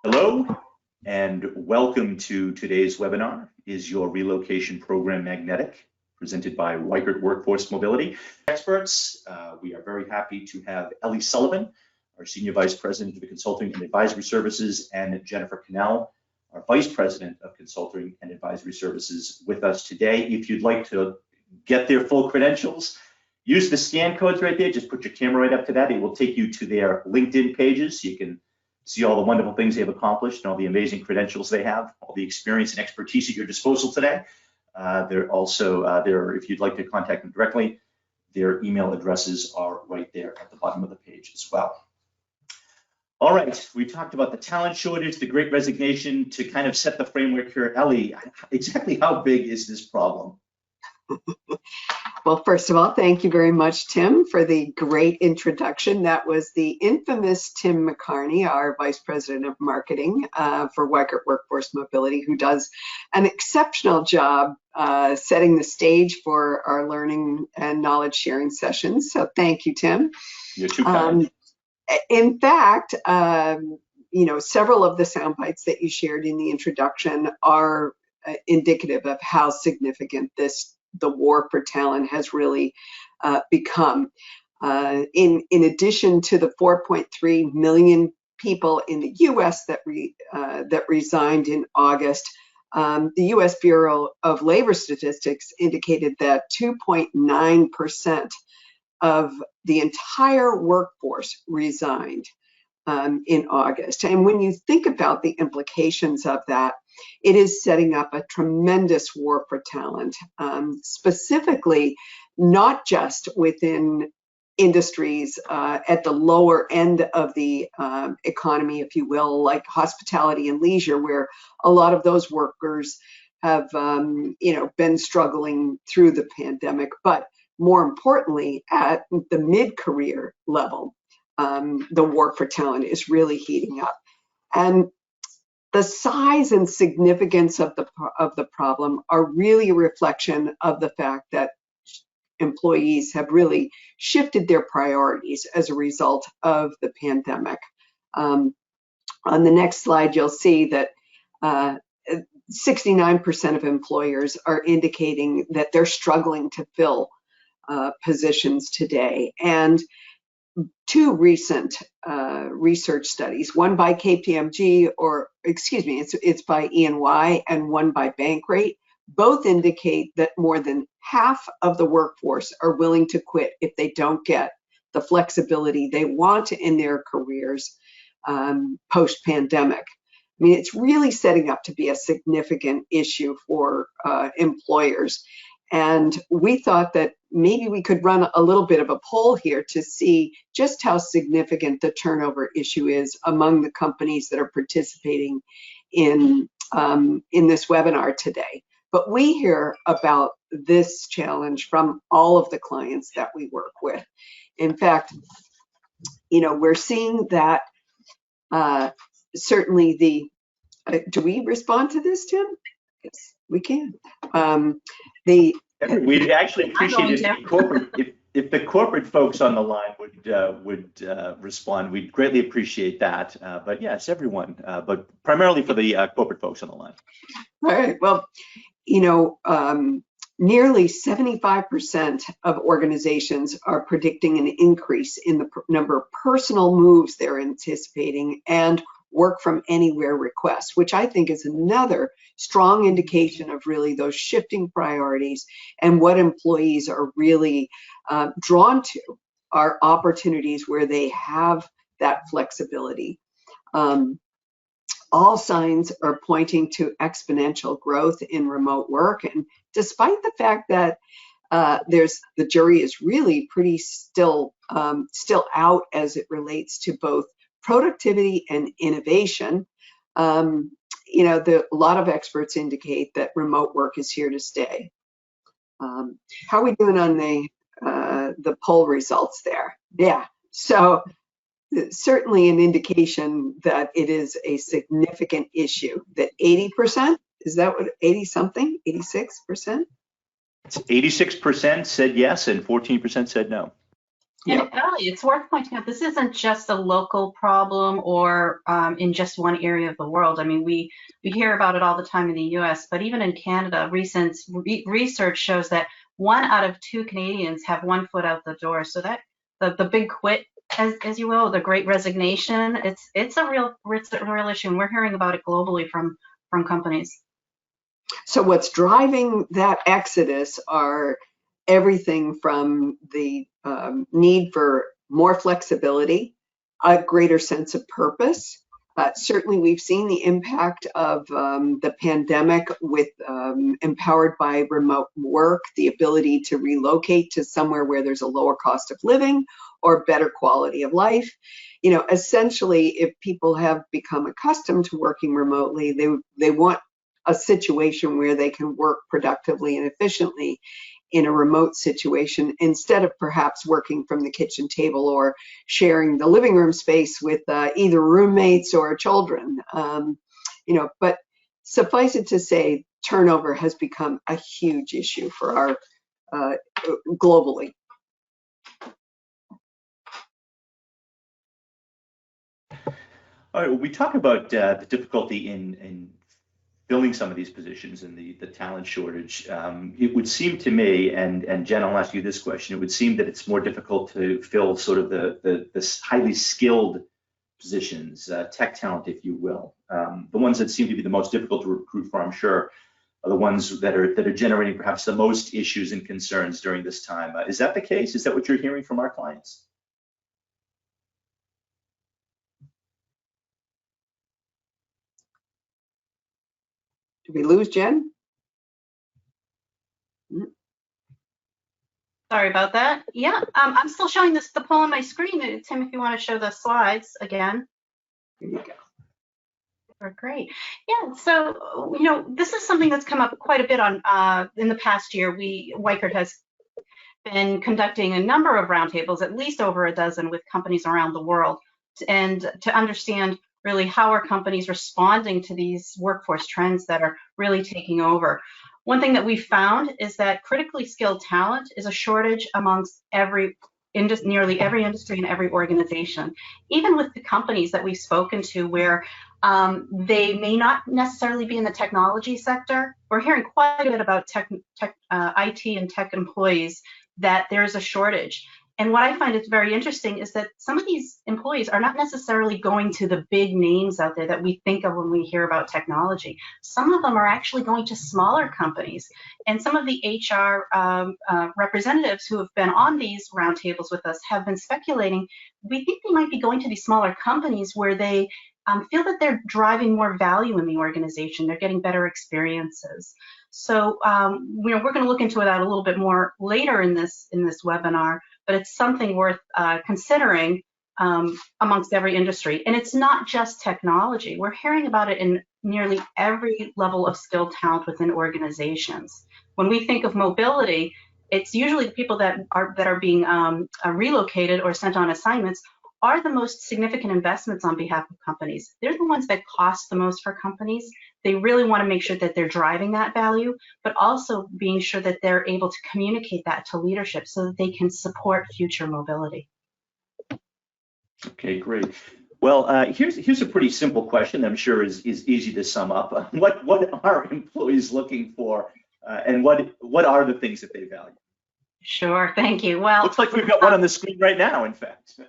Hello and welcome to today's webinar. Is your relocation program magnetic? Presented by Weichert Workforce Mobility Experts. We are very happy to have Ellie Sullivan, our Senior Vice President of Consulting and Advisory Services, and Jennifer Connell, our Vice President of Consulting and Advisory Services, with us today. If you'd like to get their full credentials, use the scan codes right there. Just put your camera right up to that. It will take you to their LinkedIn pages. You can see all the wonderful things they've accomplished and all the amazing credentials they have, all the experience and expertise at your disposal today. They're also there, if you'd like to contact them directly, their email addresses are right there at the bottom of the page as well. All right, we talked about the talent shortage, the Great Resignation. To kind of set the framework here, Ellie, exactly how big is this problem? Well, first of all, thank you very much, Tim, for the great introduction. That was the infamous Tim McCarney, our Vice President of Marketing for Weichert Workforce Mobility, who does an exceptional job setting the stage for our learning and knowledge sharing sessions. So thank you, Tim. You're too kind. In fact, you know, several of the sound bites that you shared in the introduction are indicative of how significant the war for talent has really become. In addition to the 4.3 million people in the U.S. that resigned in August, the U.S. Bureau of Labor Statistics indicated that 2.9% of the entire workforce resigned in August. And when you think about the implications of that, it is setting up a tremendous war for talent, specifically not just within industries at the lower end of the economy, if you will, like hospitality and leisure, where a lot of those workers have you know, been struggling through the pandemic, but more importantly, at the mid-career level, the war for talent is really heating up. And the size and significance of the problem are really a reflection of the fact that employees have really shifted their priorities as a result of the pandemic. On the next slide, you'll see that 69% of employers are indicating that they're struggling to fill positions today. And two recent research studies, one by KPMG, or excuse me, it's by E&Y, and one by Bankrate, both indicate that more than half of the workforce are willing to quit if they don't get the flexibility they want in their careers post-pandemic. I mean, it's really setting up to be a significant issue for employers. And we thought that maybe we could run a little bit of a poll here to see just how significant the turnover issue is among the companies that are participating in this webinar today. But we hear about this challenge from all of the clients that we work with. In fact, you know, we're seeing that certainly do we respond to this, Tim? Yes, we can. We'd actually appreciate it if the corporate folks on the line would respond. We'd greatly appreciate that. But yes, everyone, but primarily for the corporate folks on the line. All right. Well, you know, nearly 75% of organizations are predicting an increase in the number of personal moves they're anticipating and work from anywhere requests, which I think is another strong indication of really those shifting priorities, and what employees are really drawn to are opportunities where they have that flexibility. All signs are pointing to exponential growth in remote work, and despite the fact that the jury is really pretty still out as it relates to both productivity and innovation, you know, a lot of experts indicate that remote work is here to stay. How are we doing on the poll results there? Yeah, so certainly an indication that it is a significant issue. That 80%, is that what, 80 something, 86%? It's 86% said yes and 14% said no. And Ellie, it's worth pointing out this isn't just a local problem or in just one area of the world. I mean, we hear about it all the time in the US, but even in Canada, recent research shows that 1 out of 2 Canadians have 1 foot out the door. So that the big quit, as you will, the Great Resignation, it's a real issue, and we're hearing about it globally from companies. So what's driving that exodus are everything from the need for more flexibility, a greater sense of purpose. Certainly, we've seen the impact of the pandemic with empowered by remote work, the ability to relocate to somewhere where there's a lower cost of living or better quality of life. You know, essentially, if people have become accustomed to working remotely, they want a situation where they can work productively and efficiently in a remote situation instead of perhaps working from the kitchen table or sharing the living room space with either roommates or children. You know, but suffice it to say, turnover has become a huge issue for our globally. All right, well, we talk about the difficulty in filling some of these positions and the talent shortage. It would seem to me, and Jen, I'll ask you this question, it would seem that it's more difficult to fill sort of the highly skilled positions, tech talent, if you will. The ones that seem to be the most difficult to recruit for, I'm sure, are the ones that are generating perhaps the most issues and concerns during this time. Is that the case? Is that what you're hearing from our clients? Did we lose Jen? Sorry about that. Yeah, I'm still showing the poll on my screen. Tim, if you want to show the slides again. There you go. Great. Yeah, so, you know, this is something that's come up quite a bit on in the past year. Weichert has been conducting a number of roundtables, at least over a dozen, with companies around the world, and to understand really how are companies responding to these workforce trends that are really taking over. One thing that we found is that critically skilled talent is a shortage amongst nearly every industry and every organization, even with the companies that we've spoken to where they may not necessarily be in the technology sector. We're hearing quite a bit about IT and tech employees, that there's a shortage. And what I find is very interesting is that some of these employees are not necessarily going to the big names out there that we think of when we hear about technology. Some of them are actually going to smaller companies. And some of the HR representatives who have been on these roundtables with us have been speculating, we think they might be going to these smaller companies where they feel that they're driving more value in the organization. They're getting better experiences. So we're going to look into that a little bit more later in this webinar, but it's something worth considering amongst every industry. And it's not just technology. We're hearing about it in nearly every level of skilled talent within organizations. When we think of mobility, it's usually the people that are being relocated or sent on assignments are the most significant investments on behalf of companies. They're the ones that cost the most for companies. They really want to make sure that they're driving that value, but also being sure that they're able to communicate that to leadership so that they can support future mobility. Okay, great. Well, here's a pretty simple question I'm sure is easy to sum up. What are employees looking for, and what are the things that they value? Sure, thank you. Well, looks like we've got one on the screen right now, in fact.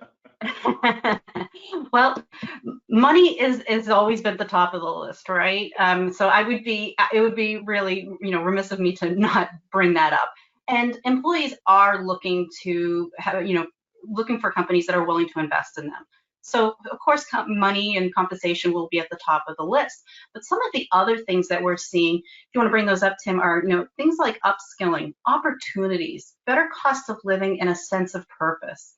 Well, money is always been at the top of the list, right? So it would be really, remiss of me to not bring that up. And employees are looking to have, looking for companies that are willing to invest in them. So of course, money and compensation will be at the top of the list. But some of the other things that we're seeing, if you want to bring those up, Tim, are things like upskilling, opportunities, better cost of living, and a sense of purpose.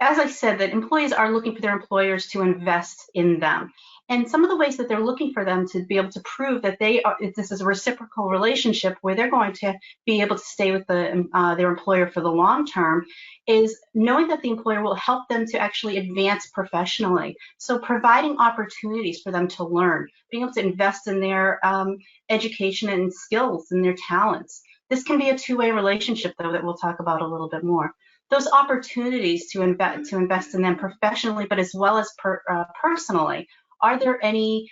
As I said, that employees are looking for their employers to invest in them. And some of the ways that they're looking for them to be able to prove that this is a reciprocal relationship where they're going to be able to stay with their employer for the long term is knowing that the employer will help them to actually advance professionally. So providing opportunities for them to learn, being able to invest in their education and skills and their talents. This can be a two-way relationship, though, that we'll talk about a little bit more. those opportunities to invest in them professionally, but as well as personally. Are there any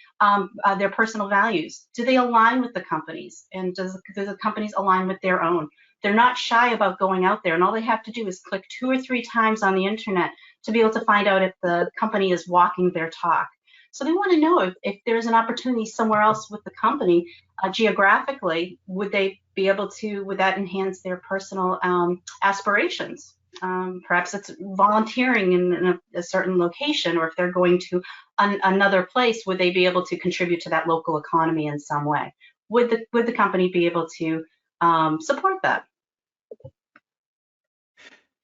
their personal values? Do they align with the companies? And do the companies align with their own? They're not shy about going out there, and all they have to do is click 2 or 3 times on the internet to be able to find out if the company is walking their talk. So they want to know if there's an opportunity somewhere else with the company geographically, would they be able to, would that enhance their personal aspirations? Perhaps it's volunteering in a certain location, or if they're going to another place, would they be able to contribute to that local economy in some way? Would the company be able to support that?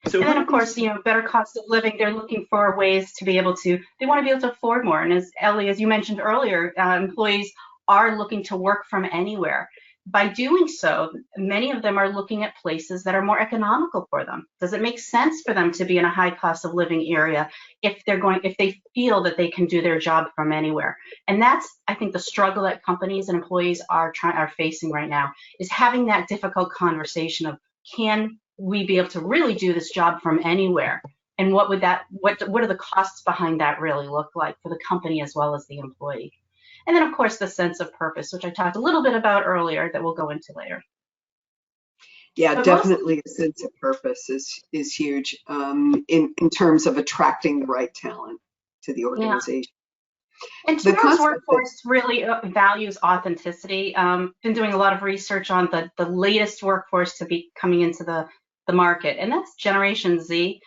So, and then, of course, better cost of living. They're looking for ways to be able to. They want to be able to afford more. And as Ellie, as you mentioned earlier, employees are looking to work from anywhere. By doing so, many of them are looking at places that are more economical for them. Does it make sense for them to be in a high cost of living area if they feel that they can do their job from anywhere? And that's, I think, the struggle that companies and employees are facing right now, is having that difficult conversation of, can we be able to really do this job from anywhere? And what are the costs behind that really look like for the company as well as the employee? And then, of course, the sense of purpose, which I talked a little bit about earlier, that we'll go into later. Yeah, but definitely a sense of purpose is huge in terms of attracting the right talent to the organization. Yeah. And tomorrow's workforce really values authenticity. Been doing a lot of research on the latest workforce to be coming into the market, and that's Generation Z.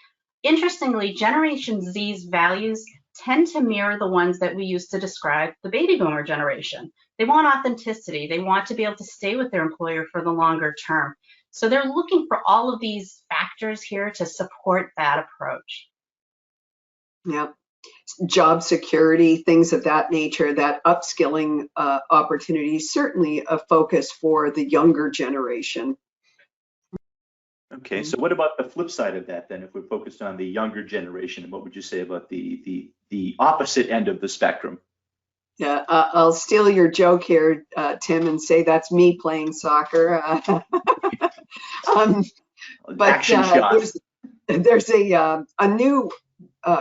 Interestingly, Generation Z's values tend to mirror the ones that we use to describe the baby boomer generation. They want authenticity. They want to be able to stay with their employer for the longer term. So they're looking for all of these factors here to support that approach. Yeah. Job security, things of that nature, that upskilling opportunity, certainly a focus for the younger generation. Okay, so what about the flip side of that then? If we're focused on the younger generation, what would you say about the opposite end of the spectrum? Yeah, I'll steal your joke here, Tim, and say that's me playing soccer. Action shot. There's a new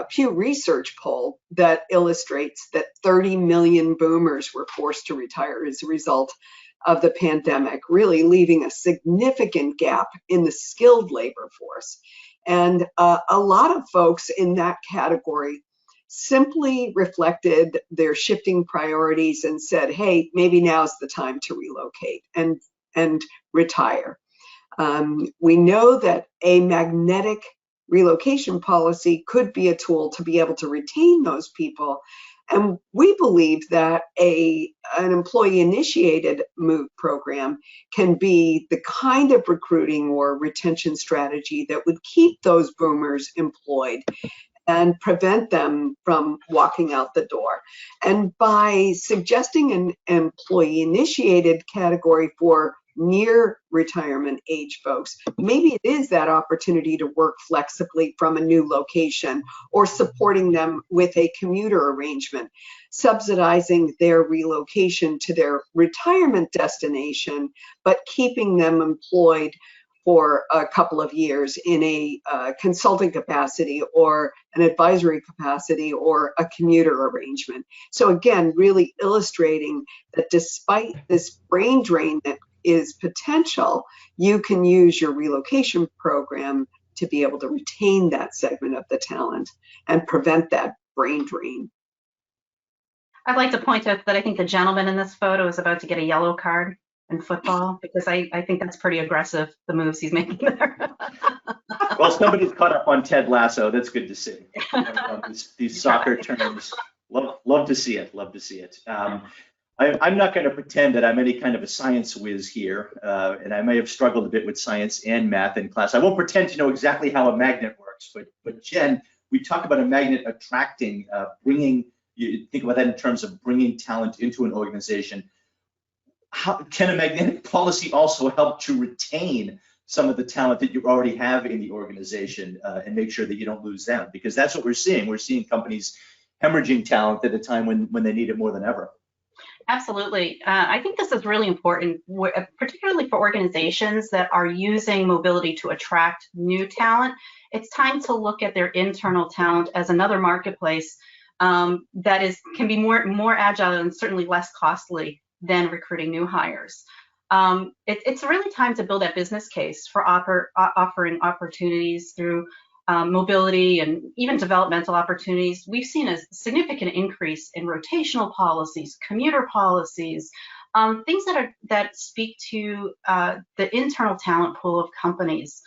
Pew Research poll that illustrates that 30 million boomers were forced to retire as a result of the pandemic, really leaving a significant gap in the skilled labor force. And a lot of folks in that category simply reflected their shifting priorities and said, hey, maybe now's the time to relocate and retire. We know that a magnetic relocation policy could be a tool to be able to retain those people. And we believe that an employee-initiated move program can be the kind of recruiting or retention strategy that would keep those boomers employed and prevent them from walking out the door. And by suggesting an employee-initiated category for near retirement age folks, maybe it is that opportunity to work flexibly from a new location, or supporting them with a commuter arrangement, subsidizing their relocation to their retirement destination, but keeping them employed for a couple of years in a consulting capacity or an advisory capacity or a commuter arrangement. So again, really illustrating that despite this brain drain that is potential, you can use your relocation program to be able to retain that segment of the talent and prevent that brain drain. I'd like to point out that I think the gentleman in this photo is about to get a yellow card in football, because I think that's pretty aggressive, the moves he's making there. Well, somebody's caught up on Ted Lasso. That's good to see. These soccer terms, love to see it, love to see it. I'm not going to pretend that I'm any kind of a science whiz here, and I may have struggled a bit with science and math in class. I won't pretend to know exactly how a magnet works, but Jen, we talk about a magnet attracting, you think about that in terms of bringing talent into an organization. How can a magnetic policy also help to retain some of the talent that you already have in the organization and make sure that you don't lose them? Because that's what we're seeing. We're seeing companies hemorrhaging talent at a time when they need it more than ever. Absolutely. I think this is really important, particularly for organizations that are using mobility to attract new talent. It's time to look at their internal talent as another marketplace that can be more agile and certainly less costly than recruiting new hires. It's really time to build that business case for offering opportunities through mobility and even developmental opportunities. We've seen a significant increase in rotational policies, commuter policies, things that speak to the internal talent pool of companies.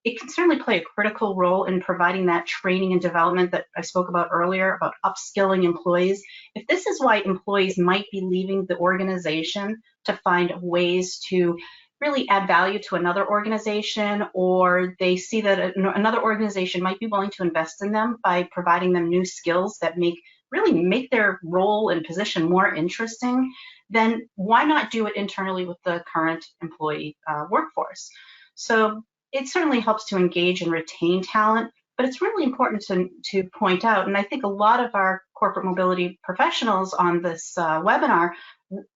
It can certainly play a critical role in providing that training and development that I spoke about earlier, about upskilling employees. If this is why employees might be leaving the organization to find ways to really add value to another organization, or they see that another organization might be willing to invest in them by providing them new skills that really make their role and position more interesting, then why not do it internally with the current employee workforce? So it certainly helps to engage and retain talent, but it's really important to point out, and I think a lot of our corporate mobility professionals on this webinar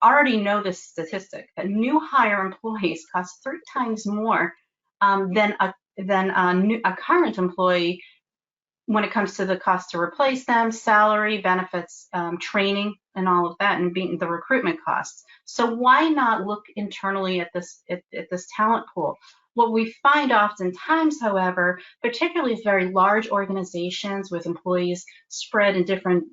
already know this statistic, that new hire employees cost 3 times more than a current employee when it comes to the cost to replace them, salary, benefits, training, and all of that, and being the recruitment costs. So why not look internally at this talent pool? What we find oftentimes, however, particularly with very large organizations with employees spread in different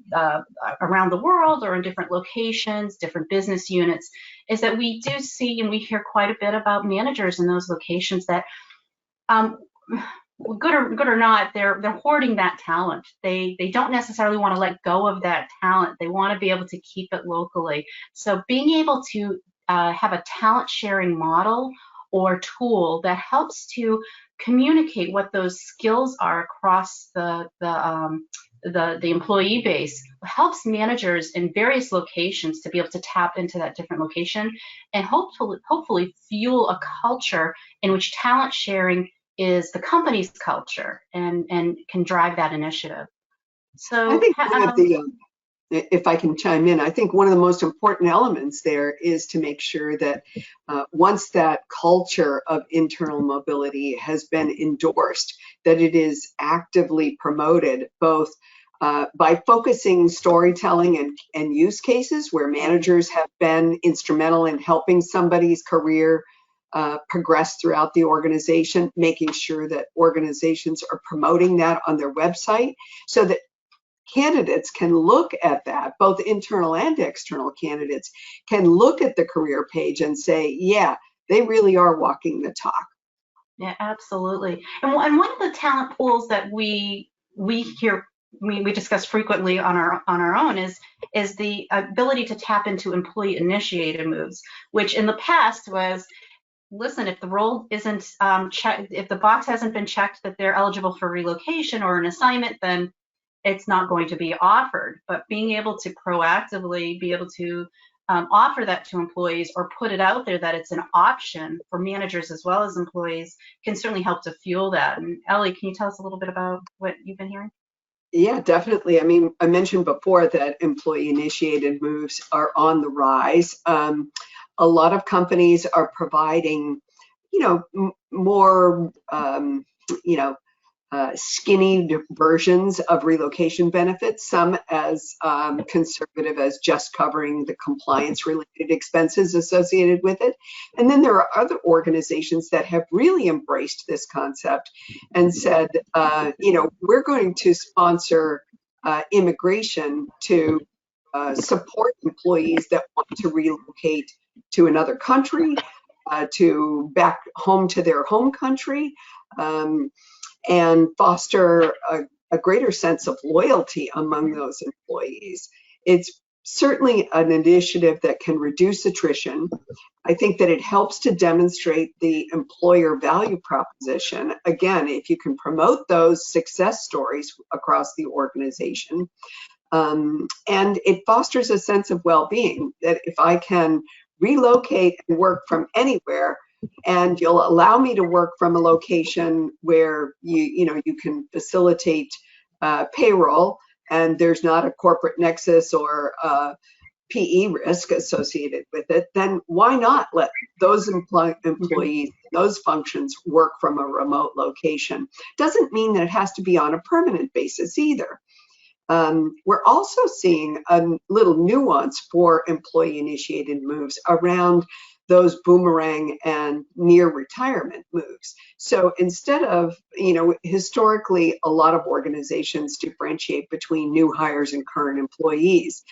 around the world or in different locations, different business units, is that we do see and we hear quite a bit about managers in those locations that, good or not, they're hoarding that talent. They don't necessarily want to let go of that talent. They want to be able to keep it locally. So being able to have a talent sharing model or tool that helps to communicate what those skills are across the employee base helps managers in various locations to be able to tap into that different location and hopefully fuel a culture in which talent sharing is the company's culture and can drive that initiative. So I think one of the if I can chime in, I think one of the most important elements there is to make sure that once that culture of internal mobility has been endorsed, that it is actively promoted both by focusing storytelling and use cases where managers have been instrumental in helping somebody's career progress throughout the organization, making sure that organizations are promoting that on their website so that candidates can look at that, both internal and external candidates can look at the career page and say, yeah, they really are walking the talk. Yeah, absolutely. And one of the talent pools that we discuss frequently on our own is the ability to tap into employee-initiated moves, which in the past was, listen, if the role isn't checked, if the box hasn't been checked that they're eligible for relocation or an assignment, then it's not going to be offered. But being able to proactively be able to offer that to employees or put it out there that it's an option for managers as well as employees can certainly help to fuel that. And Ellie, can you tell us a little bit about what you've been hearing? Yeah, definitely. I mean, I mentioned before that employee-initiated moves are on the rise. A lot of companies are providing, more, skinny versions of relocation benefits, some as conservative as just covering the compliance-related expenses associated with it. And then there are other organizations that have really embraced this concept and said, we're going to sponsor immigration to support employees that want to relocate to another country, to back home to their home country, and foster a greater sense of loyalty among those employees. It's certainly an initiative that can reduce attrition. I think that it helps to demonstrate the employer value proposition. Again, if you can promote those success stories across the organization, and it fosters a sense of well-being, that if I can relocate and work from anywhere, and you'll allow me to work from a location where you can facilitate payroll and there's not a corporate nexus or PE risk associated with it, then why not let those employees, those functions work from a remote location? Doesn't mean that it has to be on a permanent basis either. We're also seeing a little nuance for employee-initiated moves around those boomerang and near retirement moves. So instead of, historically, a lot of organizations differentiate between new hires and current employees.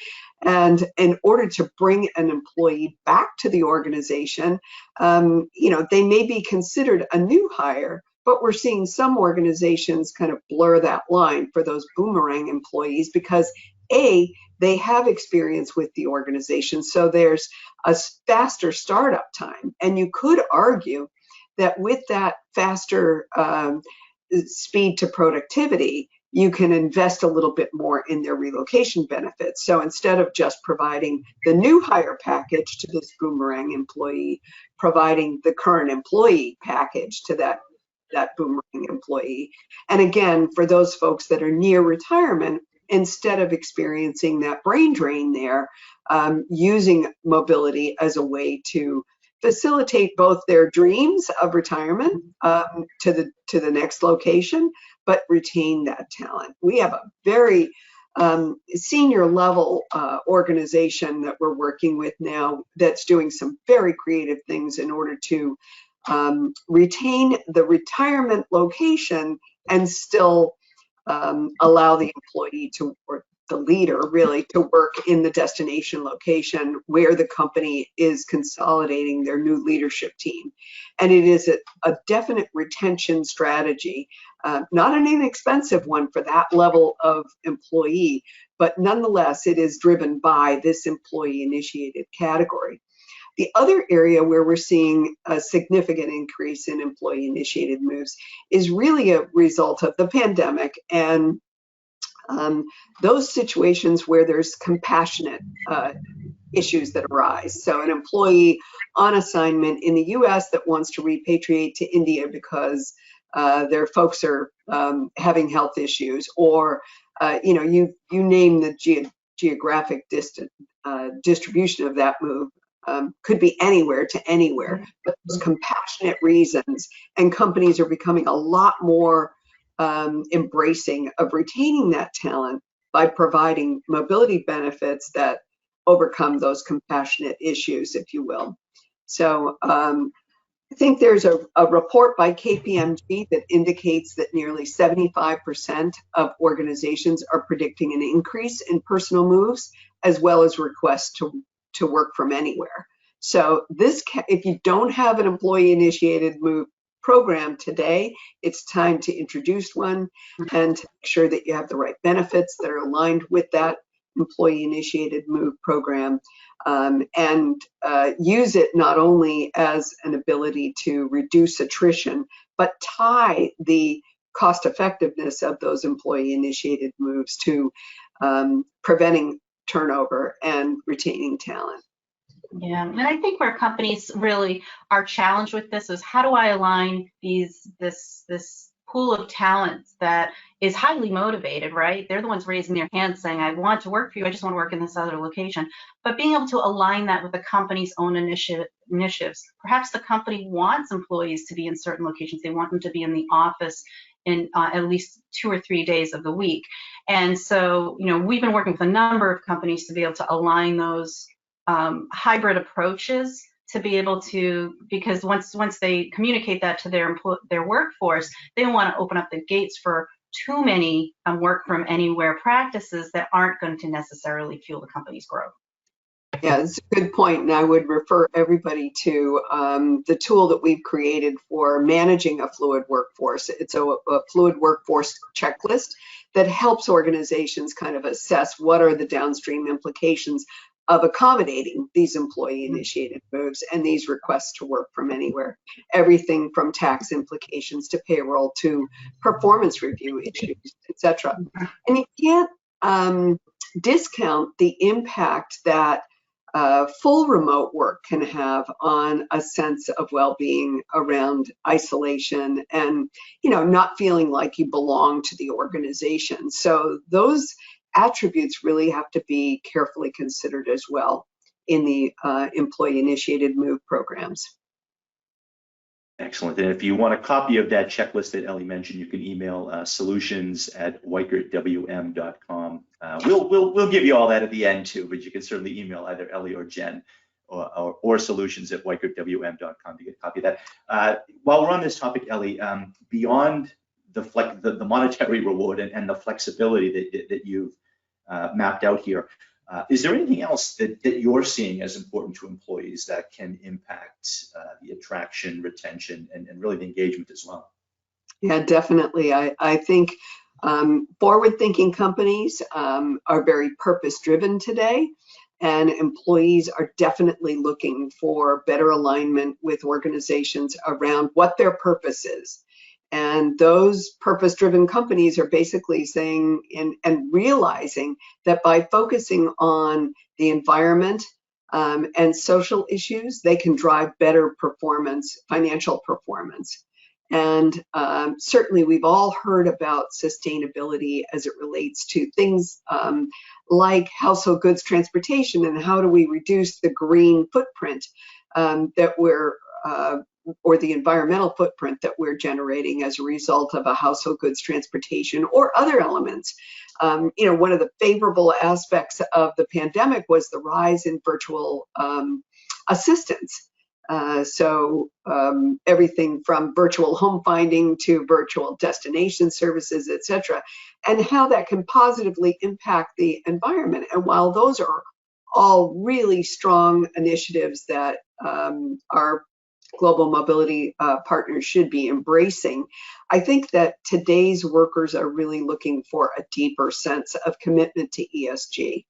And in order to bring an employee back to the organization, they may be considered a new hire, but we're seeing some organizations kind of blur that line for those boomerang employees because they have experience with the organization, so there's a faster startup time. And you could argue that with that faster speed to productivity, you can invest a little bit more in their relocation benefits. So instead of just providing the new hire package to this boomerang employee, providing the current employee package to that boomerang employee. And again, for those folks that are near retirement, instead of experiencing that brain drain there, using mobility as a way to facilitate both their dreams of retirement to the next location, but retain that talent. We have a very senior level organization that we're working with now that's doing some very creative things in order to retain the retirement location and still allow the employee to, or the leader really, to work in the destination location where the company is consolidating their new leadership team. And it is a definite retention strategy, not an inexpensive one for that level of employee, but nonetheless, it is driven by this employee-initiated category. The other area where we're seeing a significant increase in employee-initiated moves is really a result of the pandemic and those situations where there's compassionate issues that arise. So an employee on assignment in the US that wants to repatriate to India because their folks are having health issues, or you name the geographic distribution of that move. Could be anywhere to anywhere, but there's compassionate reasons, and companies are becoming a lot more embracing of retaining that talent by providing mobility benefits that overcome those compassionate issues, if you will. So I think there's a report by KPMG that indicates that nearly 75% of organizations are predicting an increase in personal moves, as well as requests to work from anywhere. So if you don't have an employee-initiated move program today, it's time to introduce one and to make sure that you have the right benefits that are aligned with that employee-initiated move program, and use it not only as an ability to reduce attrition, but tie the cost effectiveness of those employee-initiated moves to preventing turnover and retaining talent. Yeah, and I think where companies really are challenged with this is, how do I align this pool of talents that is highly motivated, right? They're the ones raising their hands saying, I want to work for you, I just want to work in this other location. But being able to align that with the company's own initiatives. Perhaps the company wants employees to be in certain locations. They want them to be in the office in at least 2 or 3 days of the week. And so, we've been working with a number of companies to be able to align those hybrid approaches to be able to, because once they communicate that to their workforce, they don't want to open up the gates for too many work from anywhere practices that aren't going to necessarily fuel the company's growth. Yeah, it's a good point, and I would refer everybody to the tool that we've created for managing a fluid workforce. It's a fluid workforce checklist that helps organizations kind of assess what are the downstream implications of accommodating these employee-initiated moves and these requests to work from anywhere. Everything from tax implications to payroll to performance review issues, etc. And you can't discount the impact that full remote work can have on a sense of well-being around isolation and not feeling like you belong to the organization. So those attributes really have to be carefully considered as well in the employee-initiated move programs. Excellent. And if you want a copy of that checklist that Ellie mentioned, you can email solutions@weichertwm.com. We'll give you all that at the end too, but you can certainly email either Ellie or Jen or solutions@weichertwm.com to get a copy of that. While we're on this topic, Ellie, beyond the monetary reward and the flexibility that you've mapped out here, is there anything else that you're seeing as important to employees that can impact the attraction, retention, and really the engagement as well? Yeah, definitely. I think forward-thinking companies are very purpose-driven today, and employees are definitely looking for better alignment with organizations around what their purpose is. And those purpose-driven companies are basically saying and realizing that by focusing on the environment and social issues, they can drive better performance, financial performance. And certainly we've all heard about sustainability as it relates to things like household goods transportation and how do we reduce the green footprint that we're or the environmental footprint that we're generating as a result of a household goods transportation or other elements. You know, one of the favorable aspects of the pandemic was the rise in virtual assistance. So everything from virtual home finding to virtual destination services, et cetera, and how that can positively impact the environment. And while those are all really strong initiatives that our global mobility partners should be embracing, I think that today's workers are really looking for a deeper sense of commitment to ESG.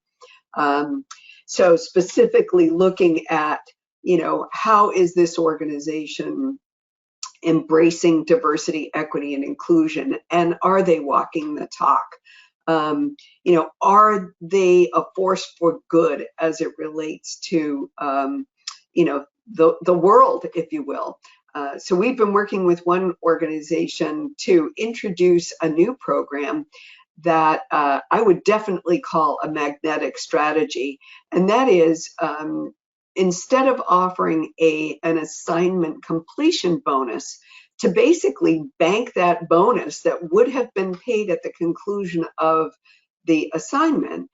So specifically looking at, you know, how is this organization embracing diversity, equity, and inclusion, and are they walking the talk? You know, are they a force for good as it relates to, you know, the world, if you will. So we've been working with one organization to introduce a new program that I would definitely call a magnetic strategy. And that is, instead of offering an assignment completion bonus, to basically bank that bonus that would have been paid at the conclusion of the assignment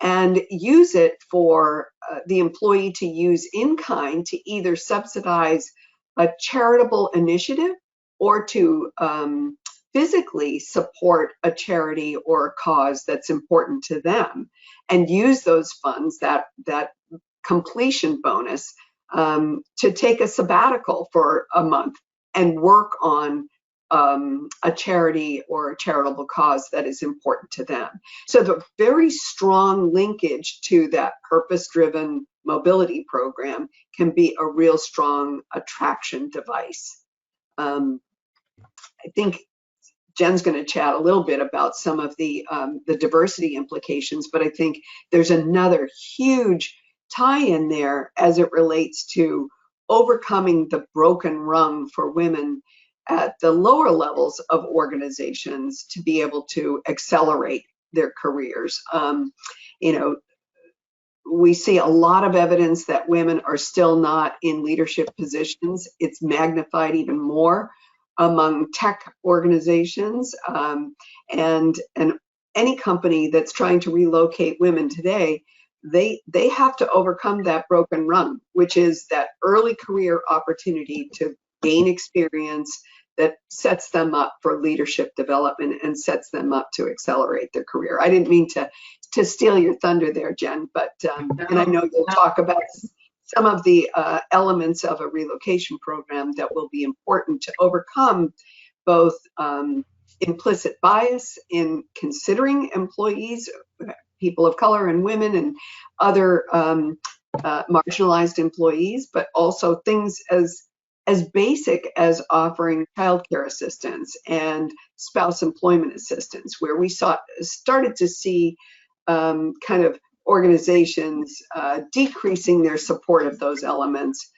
and use it for the employee to use in kind to either subsidize a charitable initiative or to physically support a charity or a cause that's important to them, and use those funds, that completion bonus, to take a sabbatical for a month and work on a charity or a charitable cause that is important to them. So the very strong linkage to that purpose-driven mobility program can be a real strong attraction device. I think Jen's going to chat a little bit about some of the diversity implications, but I think there's another huge tie-in there as it relates to overcoming the broken rung for women at the lower levels of organizations to be able to accelerate their careers. You know, we see a lot of evidence that women are still not in leadership positions. It's magnified even more among tech organizations, and any company that's trying to relocate women today, they have to overcome that broken rung, which is that early career opportunity to gain experience that sets them up for leadership development and sets them up to accelerate their career. I didn't mean to steal your thunder there, Jen, but and I know you'll talk about some of the elements of a relocation program that will be important to overcome both implicit bias in considering employees, people of color and women and other marginalized employees, but also things as basic as offering childcare assistance and spouse employment assistance, where we started to see kind of organizations decreasing their support of those elements,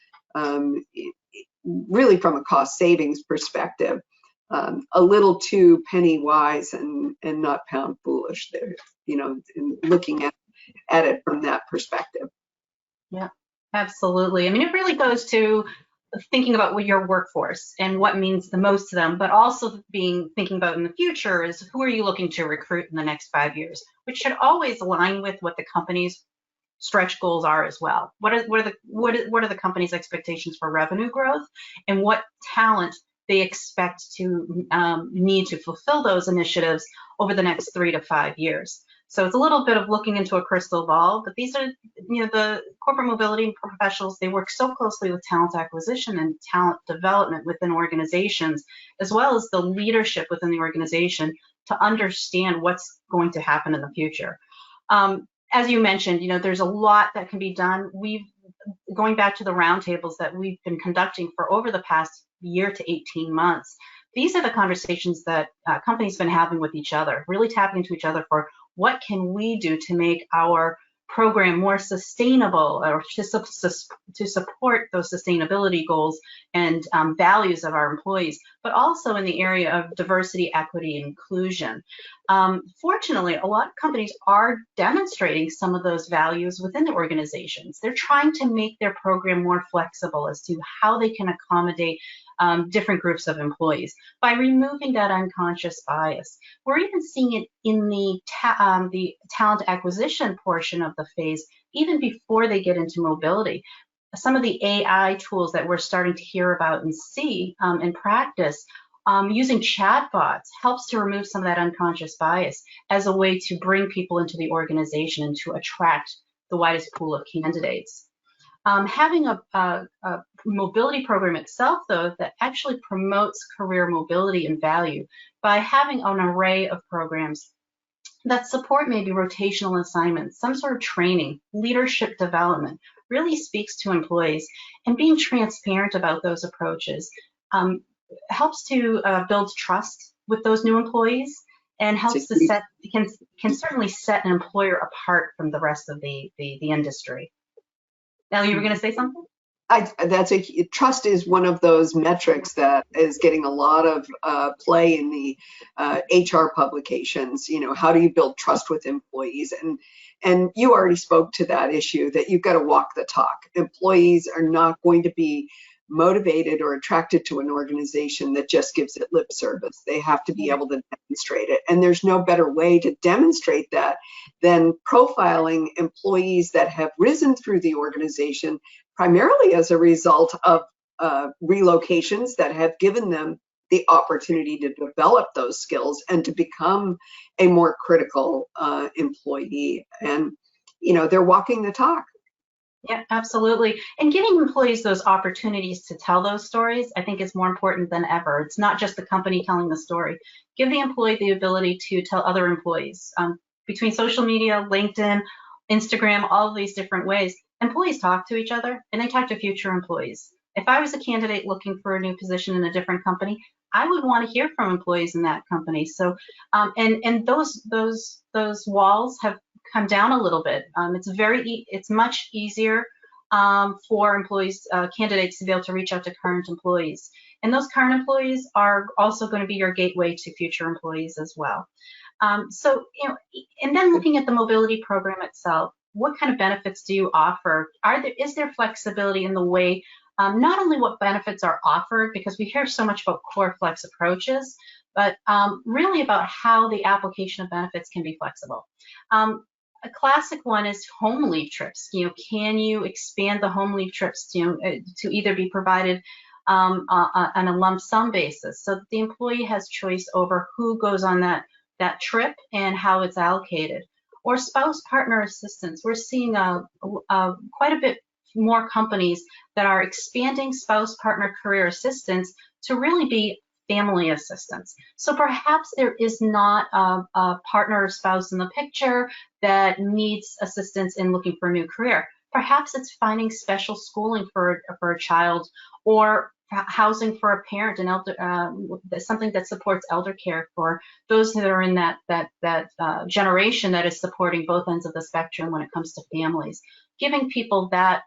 really from a cost savings perspective. a little too penny wise and not pound foolish there, in looking at it from that perspective. Yeah, absolutely. I mean, it really goes to thinking about your workforce and what means the most to them, but also thinking about in the future is who are you looking to recruit in the next 5 years, which should always align with what the company's stretch goals are as well. What are the company's expectations for revenue growth, and what talent they expect to need to fulfill those initiatives over the next 3 to 5 years. So it's a little bit of looking into a crystal ball, but these are, the corporate mobility professionals, they work so closely with talent acquisition and talent development within organizations, as well as the leadership within the organization to understand what's going to happen in the future. As you mentioned, there's a lot that can be done. Going back to the roundtables that we've been conducting for over the past year to 18 months, these are the conversations that companies have been having with each other, really tapping into each other for what can we do to make our program more sustainable, or to support those sustainability goals and values of our employees, but also in the area of diversity, equity, and inclusion. Fortunately, a lot of companies are demonstrating some of those values within the organizations. They're trying to make their program more flexible as to how they can accommodate different groups of employees by removing that unconscious bias. We're even seeing it in the talent acquisition portion of the phase, even before they get into mobility. Some of the AI tools that we're starting to hear about and see in practice, using chatbots helps to remove some of that unconscious bias as a way to bring people into the organization and to attract the widest pool of candidates. Having a mobility program itself, though, that actually promotes career mobility and value by having an array of programs that support maybe rotational assignments, some sort of training, leadership development, really speaks to employees, and being transparent about those approaches helps to build trust with those new employees, and helps to can certainly set an employer apart from the rest of the industry. Ellie, you were going to say something? Trust is one of those metrics that is getting a lot of play in the HR publications. How do you build trust with employees? And you already spoke to that issue, that you've got to walk the talk. Employees are not going to be motivated or attracted to an organization that just gives it lip service. They have to be able to demonstrate it. And there's no better way to demonstrate that than profiling employees that have risen through the organization, primarily as a result of relocations that have given them the opportunity to develop those skills and to become a more critical employee. And, they're walking the talk. Yeah, absolutely. And giving employees those opportunities to tell those stories, I think, is more important than ever. It's not just the company telling the story. Give the employee the ability to tell other employees. Between social media, LinkedIn, Instagram, all of these different ways, employees talk to each other, and they talk to future employees. If I was a candidate looking for a new position in a different company, I would want to hear from employees in that company. So, and those walls have come down a little bit. It's much easier for employees, candidates, to be able to reach out to current employees. And those current employees are also going to be your gateway to future employees as well. So, and then looking at the mobility program itself, what kind of benefits do you offer? Is there flexibility in the way, not only what benefits are offered, because we hear so much about core flex approaches, but really about how the application of benefits can be flexible. A classic one is home leave trips. Can you expand the home leave trips to either be provided on a lump sum basis, so that the employee has choice over who goes on that trip and how it's allocated, or spouse partner assistance. We're seeing quite a bit more companies that are expanding spouse partner career assistance to really be family assistance. So perhaps there is not a partner or spouse in the picture that needs assistance in looking for a new career. Perhaps it's finding special schooling for a child, or housing for a parent, and something that supports elder care for those that are in that generation that is supporting both ends of the spectrum when it comes to families. Giving people that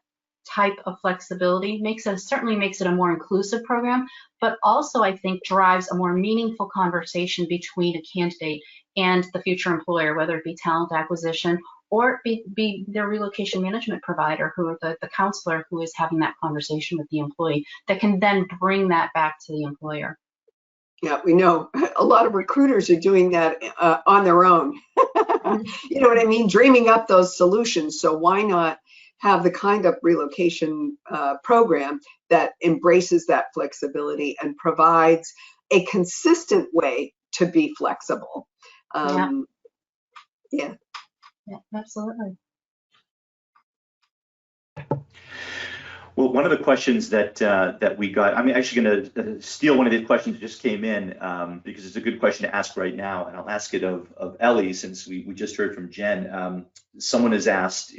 type of flexibility certainly makes it a more inclusive program, but also I think drives a more meaningful conversation between a candidate and the future employer, whether it be talent acquisition or be their relocation management provider, who the counselor who is having that conversation with the employee, that can then bring that back to the employer. Yeah, we know a lot of recruiters are doing that on their own. You know what I mean? Dreaming up those solutions. So why not have the kind of relocation program that embraces that flexibility and provides a consistent way to be flexible? Yeah, absolutely. Well, one of the questions that we got, I'm actually going to steal one of the questions that just came in because it's a good question to ask right now, and I'll ask it of Ellie, since we just heard from Jen. Someone has asked,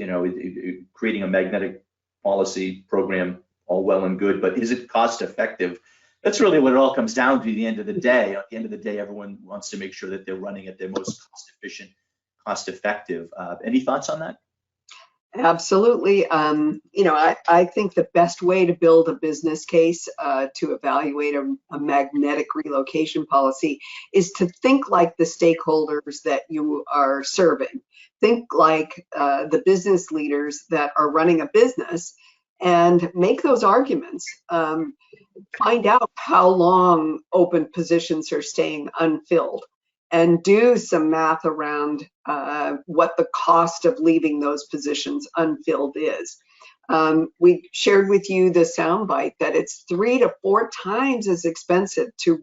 creating a magnetic policy program, all well and good, but is it cost effective? That's really what it all comes down to at the end of the day. At the end of the day, everyone wants to make sure that they're running at their most cost efficient, cost effective. Any thoughts on that? Absolutely. I think the best way to build a business case to evaluate a magnetic relocation policy is to think like the stakeholders that you are serving. Think like the business leaders that are running a business and make those arguments. Find out how long open positions are staying unfilled, and do some math around what the cost of leaving those positions unfilled is. We shared with you the soundbite that it's 3 to 4 times as expensive to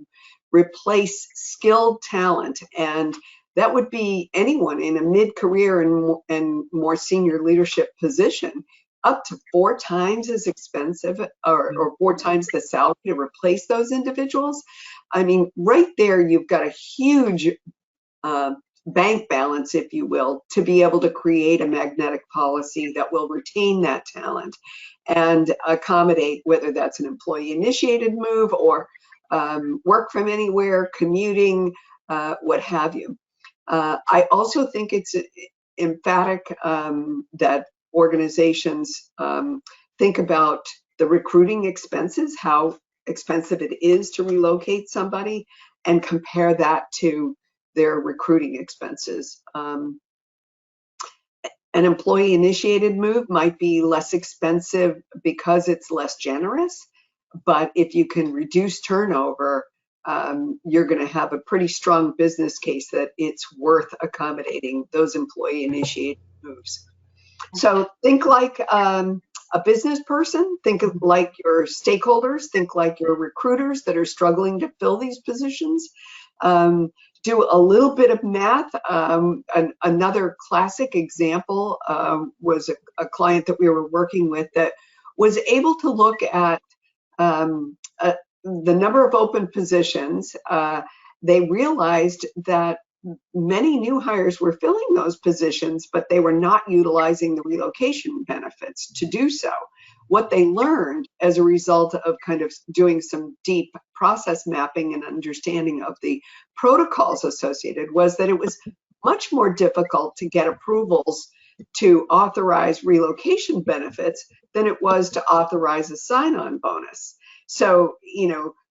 replace skilled talent, and that would be anyone in a mid-career and more senior leadership position, up to 4 times as expensive or 4 times the salary to replace those individuals. I mean, right there, you've got a huge bank balance, if you will, to be able to create a magnetic policy that will retain that talent and accommodate, whether that's an employee-initiated move or work from anywhere, commuting, what have you. I also think it's emphatic that organizations think about the recruiting expenses, how expensive it is to relocate somebody, and compare that to their recruiting expenses. An employee-initiated move might be less expensive because it's less generous, but if you can reduce turnover, you're going to have a pretty strong business case that it's worth accommodating those employee-initiated moves. So think like a business person, think like your stakeholders, think like your recruiters that are struggling to fill these positions. Do a little bit of math. Another classic example was a client that we were working with that was able to look at the number of open positions. They realized that many new hires were filling those positions, but they were not utilizing the relocation benefits to do so. What they learned as a result of kind of doing some deep process mapping and understanding of the protocols associated was that it was much more difficult to get approvals to authorize relocation benefits than it was to authorize a sign-on bonus. So,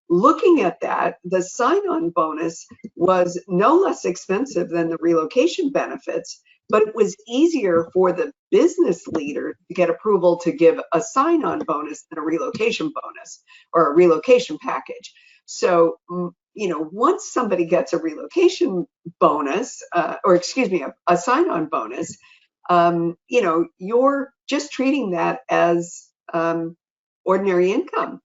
looking at that, the sign-on bonus was no less expensive than the relocation benefits, but it was easier for the business leader to get approval to give a sign-on bonus than a relocation bonus or a relocation package. So, once somebody gets a relocation bonus, a sign-on bonus, you're just treating that as ordinary income.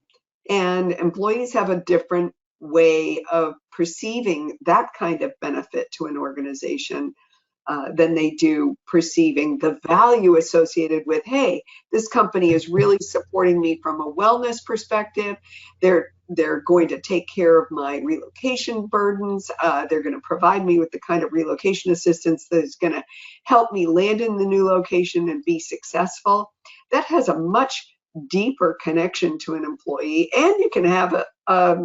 And employees have a different way of perceiving that kind of benefit to an organization than they do perceiving the value associated with, hey, this company is really supporting me from a wellness perspective. They're going to take care of my relocation burdens. They're going to provide me with the kind of relocation assistance that is going to help me land in the new location and be successful. That has a much deeper connection to an employee, and you can have a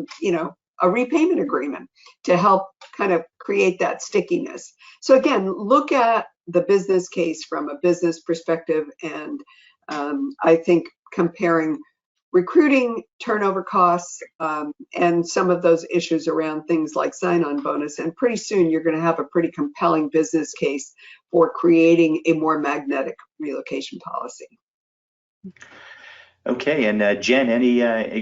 repayment agreement to help kind of create that stickiness. So again, look at the business case from a business perspective, and I think comparing recruiting turnover costs and some of those issues around things like sign-on bonus. And pretty soon you're going to have a pretty compelling business case for creating a more magnetic relocation policy. Okay, and Jen,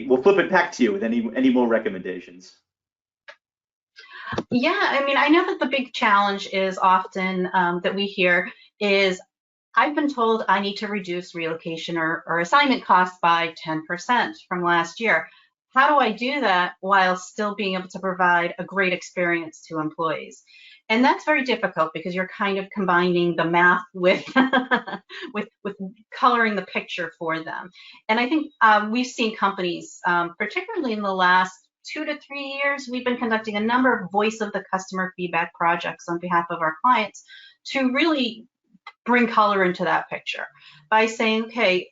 we'll flip it back to you with any more recommendations. Yeah, I mean, I know that the big challenge is often that we hear is, I've been told I need to reduce relocation or assignment costs by 10% from last year. How do I do that while still being able to provide a great experience to employees? And that's very difficult because you're kind of combining the math with with coloring the picture for them. And I think we've seen companies, particularly in the last 2 to 3 years, we've been conducting a number of voice of the customer feedback projects on behalf of our clients to really bring color into that picture by saying, okay,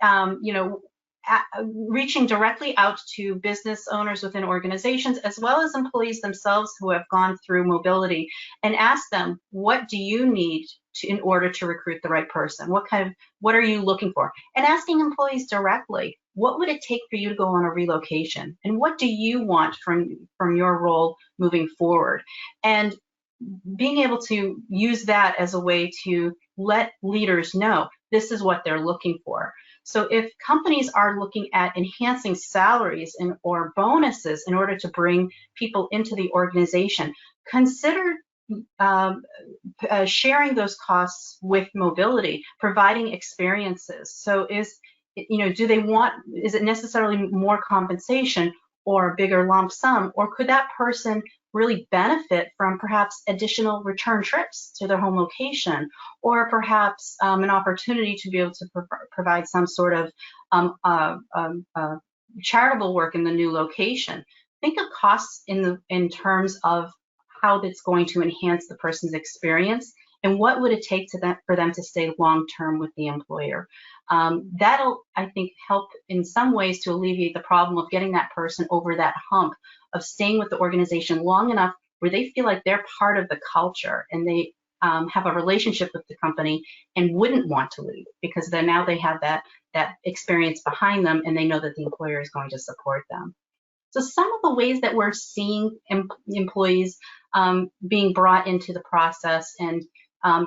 reaching directly out to business owners within organizations as well as employees themselves who have gone through mobility, and ask them, what do you need in order to recruit the right person? What are you looking for? And asking employees directly, what would it take for you to go on a relocation? And what do you want from your role moving forward? And being able to use that as a way to let leaders know this is what they're looking for. So if companies are looking at enhancing salaries or bonuses in order to bring people into the organization, consider sharing those costs with mobility, providing experiences. So is it necessarily more compensation or a bigger lump sum, or could that person really benefit from perhaps additional return trips to their home location, or perhaps an opportunity to be able to provide some sort of charitable work in the new location? Think of costs in terms of how that's going to enhance the person's experience, and what would it take for them to stay long-term with the employer. That'll, I think, help in some ways to alleviate the problem of getting that person over that hump of staying with the organization long enough where they feel like they're part of the culture and they have a relationship with the company and wouldn't want to leave, because then now they have that experience behind them and they know that the employer is going to support them. So some of the ways that we're seeing employees being brought into the process and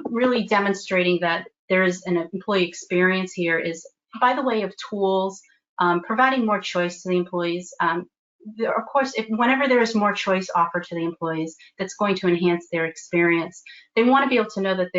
really demonstrating that there is an employee experience here is by the way of tools, providing more choice to the employees. Of course, whenever there is more choice offered to the employees that's going to enhance their experience, they want to be able to know that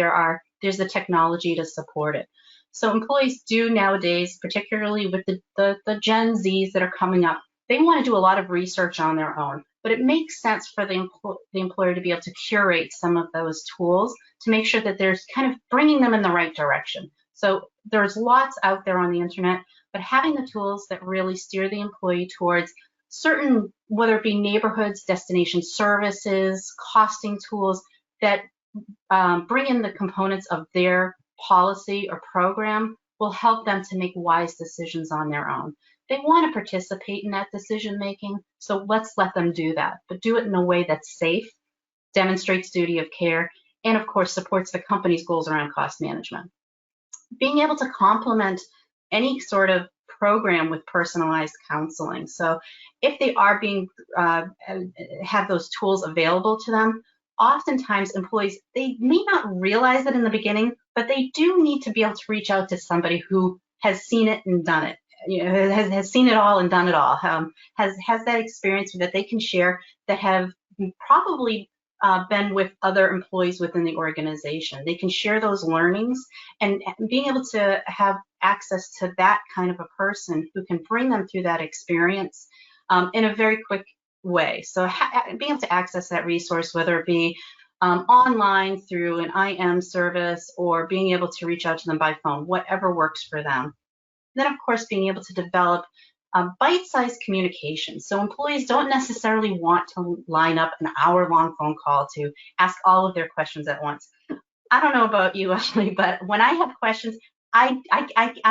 there's the technology to support it. So employees do nowadays, particularly with the Gen Zs that are coming up, they want to do a lot of research on their own, but it makes sense for the employer to be able to curate some of those tools to make sure that there's kind of bringing them in the right direction. So there's lots out there on the internet, but having the tools that really steer the employee towards certain, whether it be neighborhoods, destination services, costing tools that bring in the components of their policy or program will help them to make wise decisions on their own. They want to participate in that decision making, so let's let them do that, but do it in a way that's safe, demonstrates duty of care, and of course supports the company's goals around cost management. Being able to complement any sort of program with personalized counseling. So if they are have those tools available to them, oftentimes employees, they may not realize it in the beginning, but they do need to be able to reach out to somebody who has seen it and done it. Has seen it all and done it all, has that experience that they can share, that have probably been with other employees within the organization. They can share those learnings, and being able to have access to that kind of a person who can bring them through that experience in a very quick way. So being able to access that resource, whether it be online through an IM service or being able to reach out to them by phone, whatever works for them. Then, of course, being able to develop bite-sized communication. So employees don't necessarily want to line up an hour-long phone call to ask all of their questions at once. I don't know about you, Ashley, but when I have questions, I'm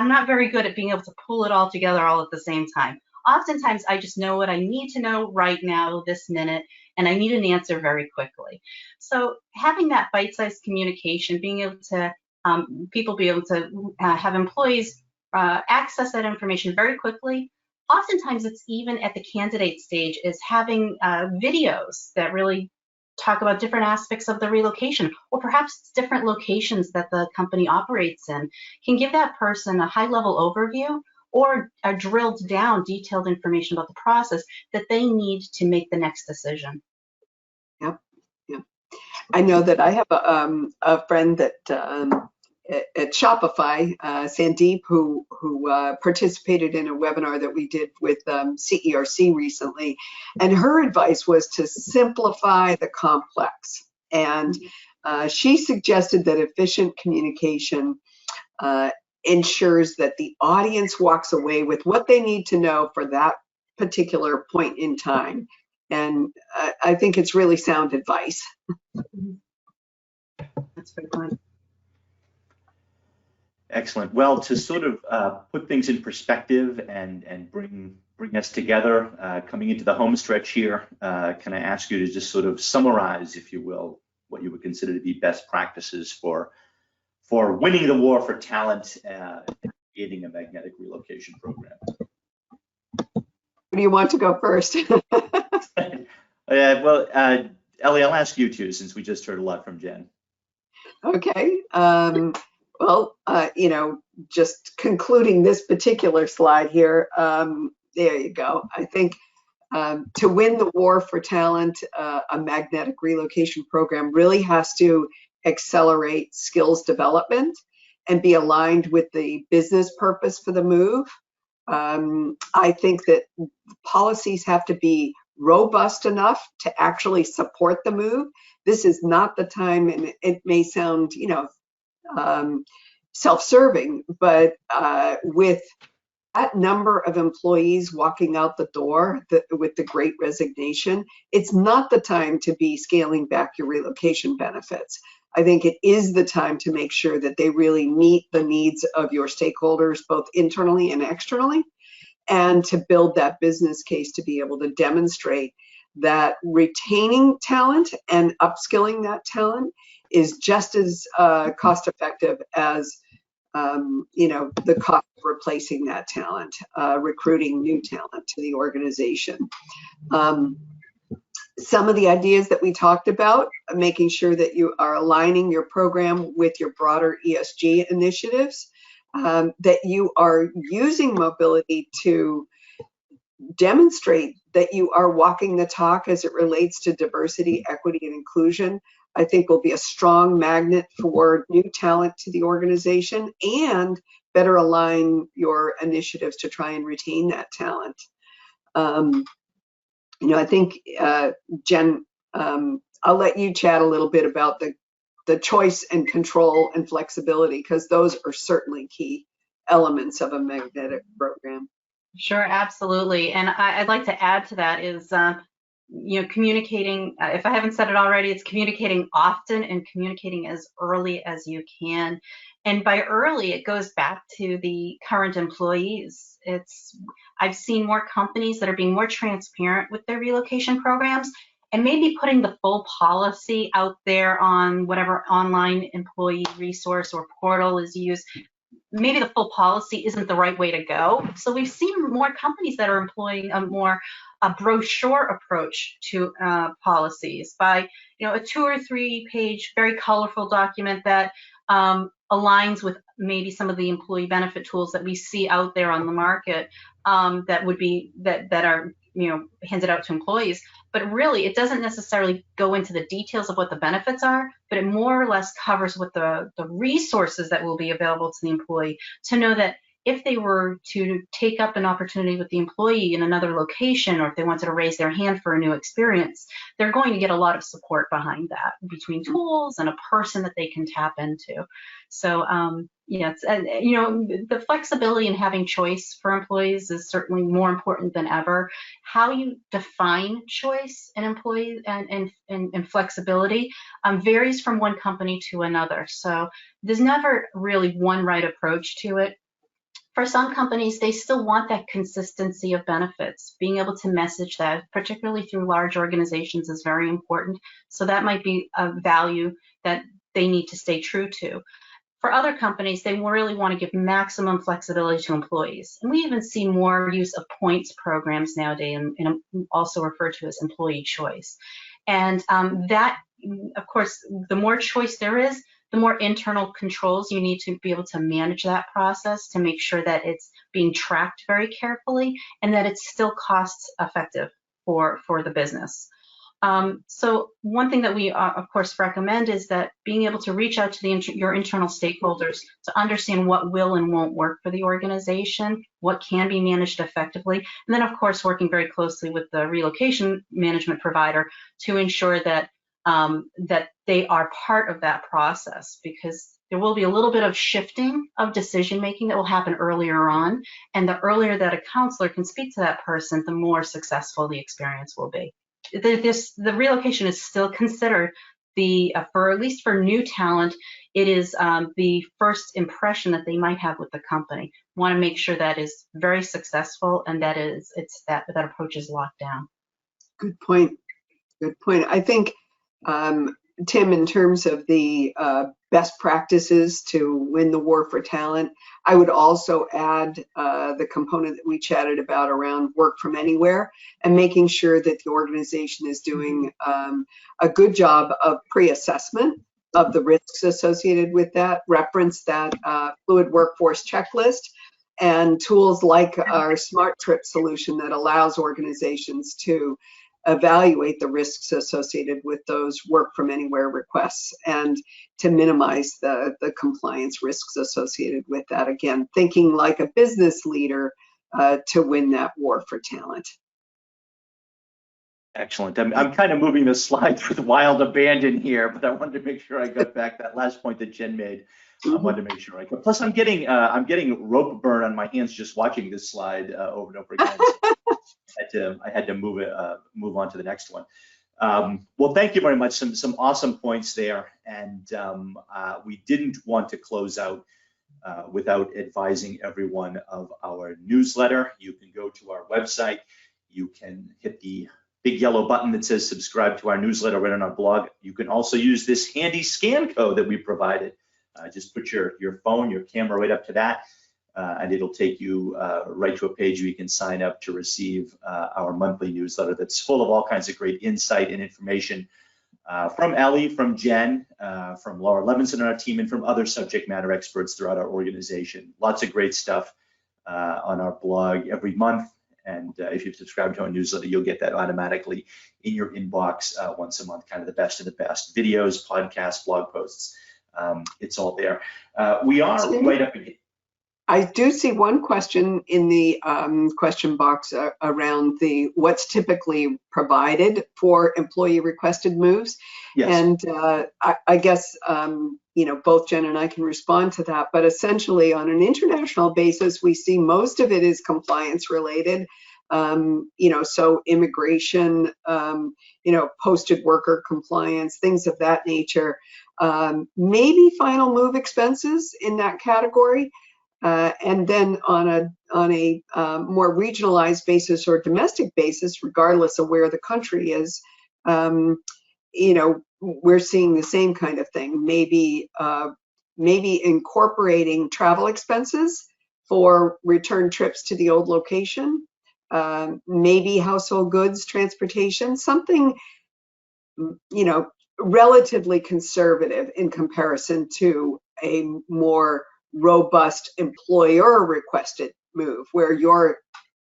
not very good at being able to pull it all together all at the same time. Oftentimes, I just know what I need to know right now, this minute, and I need an answer very quickly. So having that bite-sized communication, being able to, people be able to have employees access that information very quickly. Oftentimes it's even at the candidate stage is having videos that really talk about different aspects of the relocation, or perhaps different locations that the company operates in, can give that person a high-level overview or a drilled down detailed information about the process that they need to make the next decision. Yep. Yep. I know that I have a friend that at Shopify, Sandeep, who participated in a webinar that we did with CERC recently, and her advice was to simplify the complex. And she suggested that efficient communication ensures that the audience walks away with what they need to know for that particular point in time. And I think it's really sound advice. That's very good. Excellent. Well, to sort of put things in perspective and bring us together, coming into the home stretch here, can I ask you to just sort of summarize, if you will, what you would consider to be best practices for winning the war for talent and creating a magnetic relocation program? Who do you want to go first? Well, Ellie, I'll ask you too, since we just heard a lot from Jen. Okay. Well, you know, just concluding this particular slide here, there you go. I think to win the war for talent, a magnetic relocation program really has to accelerate skills development and be aligned with the business purpose for the move. I think that policies have to be robust enough to actually support the move. This is not the time, and it may sound, you know, self-serving, but with that number of employees walking out the door with the Great Resignation, it's not the time to be scaling back your relocation benefits. I think it is the time to make sure that they really meet the needs of your stakeholders, both internally and externally, and to build that business case to be able to demonstrate that retaining talent and upskilling that talent is just as cost effective as you know, the cost of replacing that talent, recruiting new talent to the organization. Some of the ideas that we talked about, making sure that you are aligning your program with your broader ESG initiatives, that you are using mobility to demonstrate that you are walking the talk as it relates to diversity, equity, and inclusion, I think will be a strong magnet for new talent to the organization and better align your initiatives to try and retain that talent. You know, I think, Jen, I'll let you chat a little bit about the choice and control and flexibility, because those are certainly key elements of a magnetic program. Sure, absolutely. And I'd like to add to that is, you know, communicating, if I haven't said it already, it's communicating often and communicating as early as you can. And by early, it goes back to the current employees. I've seen more companies that are being more transparent with their relocation programs and maybe putting the full policy out there on whatever online employee resource or portal is used. Maybe the full policy isn't the right way to go. So we've seen more companies that are employing a brochure approach to policies by, you know, a 2 or 3 page, very colorful document that aligns with maybe some of the employee benefit tools that we see out there on the market that would be that are, you know, handed out to employees. But really, it doesn't necessarily go into the details of what the benefits are, but it more or less covers what the resources that will be available to the employee to know that if they were to take up an opportunity with the employee in another location, or if they wanted to raise their hand for a new experience, they're going to get a lot of support behind that between tools and a person that they can tap into. So, yeah, you know, the flexibility and having choice for employees is certainly more important than ever. How you define choice and employee and flexibility varies from one company to another. So there's never really one right approach to it. For some companies, they still want that consistency of benefits. Being able to message that, particularly through large organizations, is very important. So that might be a value that they need to stay true to. For other companies, they really want to give maximum flexibility to employees. And we even see more use of points programs nowadays, and also referred to as employee choice. And that, of course, the more choice there is, the more internal controls you need to be able to manage that process to make sure that it's being tracked very carefully and that it's still cost effective for the business. So one thing that we, of course, recommend is that being able to reach out to your internal stakeholders to understand what will and won't work for the organization, what can be managed effectively, and then, of course, working very closely with the relocation management provider to ensure that that they are part of that process, because there will be a little bit of shifting of decision making that will happen earlier on, and the earlier that a counselor can speak to that person, the more successful the experience will be. The relocation is still considered for at least for new talent, it is the first impression that they might have with the company. Want to make sure that is very successful and that that approach is locked down. Good point. Good point. I think, Tim, in terms of the best practices to win the war for talent, I would also add the component that we chatted about around work from anywhere and making sure that the organization is doing a good job of pre-assessment of the risks associated with that, reference that fluid workforce checklist, and tools like our Smart Trip solution that allows organizations to evaluate the risks associated with those work from anywhere requests and to minimize the compliance risks associated with that. Again, thinking like a business leader to win that war for talent. Excellent. I'm kind of moving the slides with wild abandon here, but I wanted to make sure I got back that last point that Jen made. I wanted to make sure I could. Plus, I'm getting rope burn on my hands just watching this slide over and over again. So I had to move on to the next one. Well, thank you very much. Some awesome points there, and we didn't want to close out without advising everyone of our newsletter. You can go to our website. You can hit the big yellow button that says subscribe to our newsletter right on our blog. You can also use this handy scan code that we provided. Just put your phone, your camera right up to that, and it'll take you right to a page where you can sign up to receive our monthly newsletter that's full of all kinds of great insight and information from Ellie, from Jen, from Laura Levinson on our team, and from other subject matter experts throughout our organization. Lots of great stuff on our blog every month. And if you subscribe to our newsletter, you'll get that automatically in your inbox once a month, kind of the best of the best videos, podcasts, blog posts. It's all there. We are right up against. I do see one question in the question box around what's typically provided for employee requested moves. Yes. And I guess, both Jen and I can respond to that, but essentially on an international basis, we see most of it is compliance related. So immigration, posted worker compliance, things of that nature, maybe final move expenses in that category. And then on a more regionalized basis or domestic basis, regardless of where the country is, we're seeing the same kind of thing. Maybe incorporating travel expenses for return trips to the old location, maybe household goods, transportation, something, relatively conservative in comparison to a more robust employer requested move where you're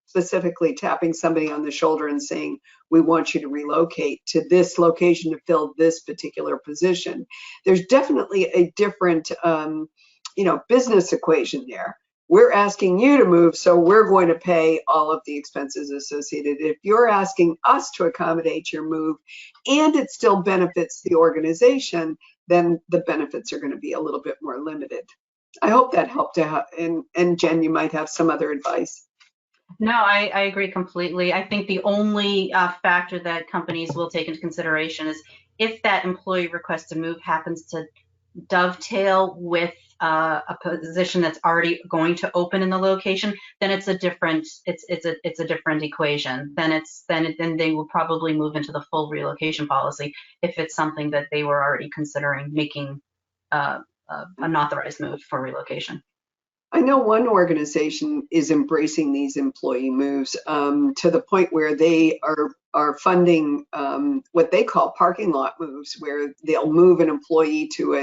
specifically tapping somebody on the shoulder and saying, we want you to relocate to this location to fill this particular position. There's definitely a different, business equation there. We're asking you to move, so we're going to pay all of the expenses associated. If you're asking us to accommodate your move and it still benefits the organization, then the benefits are going to be a little bit more limited. I hope that helped out. And Jen, you might have some other advice. No, I agree completely. I think the only factor that companies will take into consideration is if that employee request to move happens to dovetail with a position that's already going to open in the location, then it's a different equation. Then they will probably move into the full relocation policy if it's something that they were already considering making an authorized move for relocation. I know one organization is embracing these employee moves to the point where they are funding what they call parking lot moves, where they'll move an employee to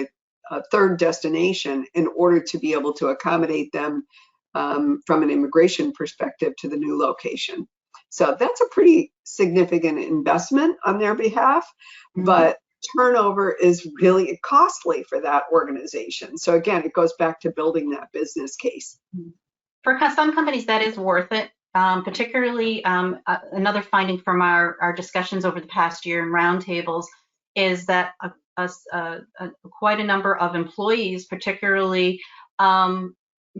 a third destination in order to be able to accommodate them from an immigration perspective to the new location. So that's a pretty significant investment on their behalf, but turnover is really costly for that organization. So again, it goes back to building that business case. For some companies, that is worth it. Particularly, another finding from our discussions over the past year in roundtables is that quite a number of employees, particularly from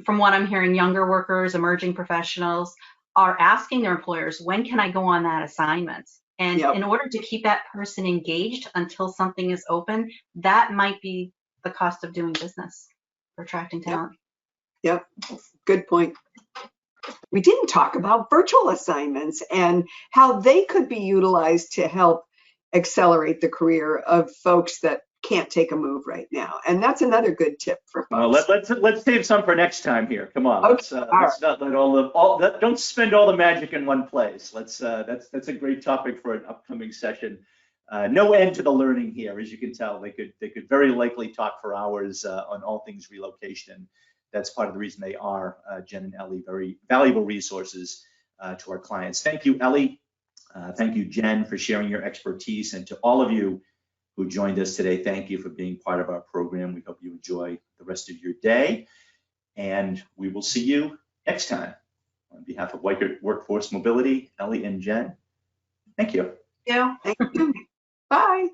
what I'm hearing, younger workers, emerging professionals, are asking their employers, when can I go on that assignment? And in order to keep that person engaged until something is open, that might be the cost of doing business for attracting talent. Yep, good point. We didn't talk about virtual assignments and how they could be utilized to help accelerate the career of folks that can't take a move right now. And that's another good tip for folks. Well, let's save some for next time here. Come on, Okay. let's not let don't spend all the magic in one place. That's a great topic for an upcoming session. No end to the learning here, as you can tell. They could very likely talk for hours on all things relocation. That's part of the reason they are, Jen and Ellie, very valuable resources to our clients. Thank you, Ellie. Thank you, Jen, for sharing your expertise, and to all of you who joined us today, thank you for being part of our program. We hope you enjoy the rest of your day, and we will see you next time. On behalf of Weichert Workforce Mobility, Ellie and Jen, thank you. Yeah. Thank you. Bye.